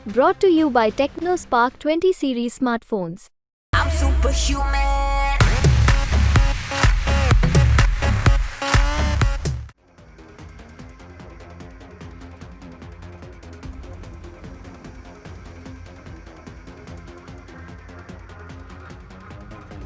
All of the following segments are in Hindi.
Brought to you by TechnoSpark 20 series smartphones. I'm superhuman.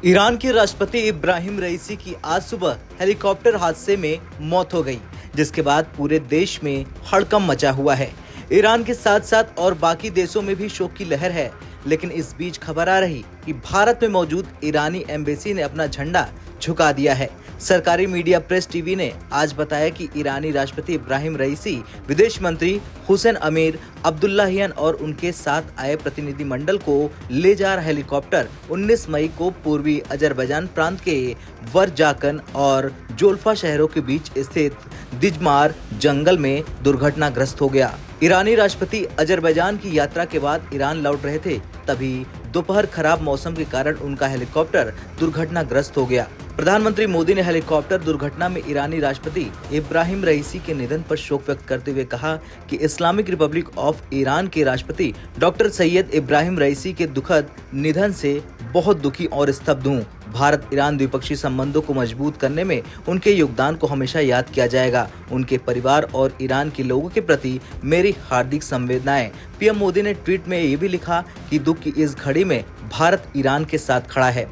Iran के राष्ट्रपति इब्राहिम रईसी की आज सुबह हेलीकॉप्टर हादसे में मौत हो गई, जिसके बाद पूरे देश में हड़कंप मचा हुआ है। ईरान के साथ साथ और बाकी देशों में भी शोक की लहर है, लेकिन इस बीच खबर आ रही कि भारत में मौजूद ईरानी एम्बेसी ने अपना झंडा झुका दिया है। सरकारी मीडिया प्रेस टीवी ने आज बताया कि ईरानी राष्ट्रपति इब्राहिम रईसी, विदेश मंत्री हुसैन अमीर अब्दुल्लाहियन और उनके साथ आए प्रतिनिधि मंडल को ले जा रहा हेलीकॉप्टर 19 मई को पूर्वी अजरबैजान प्रांत के वरजाकन और जोल्फा शहरों के बीच स्थित दिजमार जंगल में दुर्घटनाग्रस्त हो गया। ईरानी राष्ट्रपति अजरबैजान की यात्रा के बाद ईरान लौट रहे थे, तभी दोपहर खराब मौसम के कारण उनका हेलीकॉप्टर दुर्घटनाग्रस्त हो गया। प्रधानमंत्री मोदी ने हेलीकॉप्टर दुर्घटना में ईरानी राष्ट्रपति इब्राहिम रईसी के निधन पर शोक व्यक्त करते हुए कहा कि इस्लामिक रिपब्लिक ऑफ ईरान के राष्ट्रपति डॉक्टर सैयद इब्राहिम रईसी के दुखद निधन से बहुत दुखी और स्तब्ध हूँ। भारत ईरान द्विपक्षीय संबंधों को मजबूत करने में उनके योगदान को हमेशा याद किया जाएगा। उनके परिवार और ईरान के लोगों के प्रति मेरी हार्दिक संवेदनाएं। पीएम मोदी ने ट्वीट में ये भी लिखा कि दुख की इस घड़ी में भारत ईरान के साथ खड़ा है।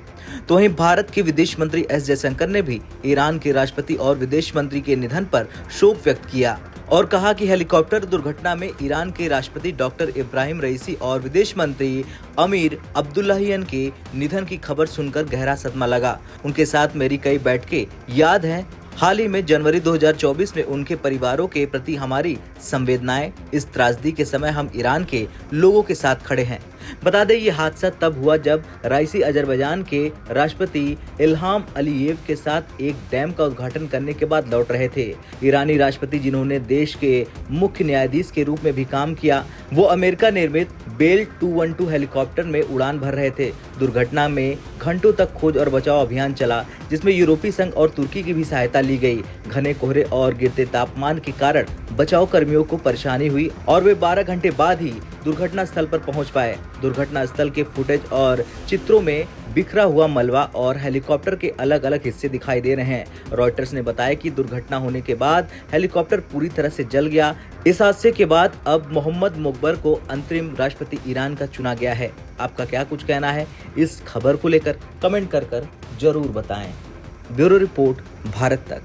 तो वहीं भारत के विदेश मंत्री एस जयशंकर ने भी ईरान के राष्ट्रपति और विदेश मंत्री के निधन पर शोक व्यक्त किया और कहा कि हेलीकॉप्टर दुर्घटना में ईरान के राष्ट्रपति डॉक्टर इब्राहिम रईसी और विदेश मंत्री अमीर अब्दुल्लाहियन के निधन की खबर सुनकर गहरा सदमा लगा। उनके साथ मेरी कई बैठकें याद हैं। हाल ही में जनवरी 2024 में उनके परिवारों के प्रति हमारी संवेदनाएं। इस त्रासदी के समय हम ईरान के लोगों के साथ खड़े हैं। बता दें, ये हादसा तब हुआ जब राइसी अजरबैजान के राष्ट्रपति इल्हाम अलीयेव के साथ एक डैम का उद्घाटन करने के बाद लौट रहे थे। ईरानी राष्ट्रपति, जिन्होंने देश के मुख्य न्यायाधीश के रूप में भी काम किया, वो अमेरिका निर्मित बेल 212 हेलीकॉप्टर में उड़ान भर रहे थे। दुर्घटना में घंटों तक खोज और बचाव अभियान चला, जिसमें यूरोपीय संघ और तुर्की की भी सहायता ली गई। घने कोहरे और गिरते तापमान के कारण बचाव कर्मियों को परेशानी हुई और वे 12 घंटे बाद ही दुर्घटना स्थल पर पहुंच पाए। दुर्घटना स्थल के फुटेज और चित्रों में बिखरा हुआ मलबा और हेलीकॉप्टर के अलग अलग हिस्से दिखाई दे रहे हैं। रॉयटर्स ने बताया कि दुर्घटना होने के बाद हेलीकॉप्टर पूरी तरह से जल गया। इस हादसे के बाद अब मोहम्मद मुकबर को अंतरिम राष्ट्रपति ईरान का चुना गया है। आपका क्या कुछ कहना है इस खबर को लेकर? कमेंट कर जरूर बताएं। ब्यूरो रिपोर्ट, भारत तक।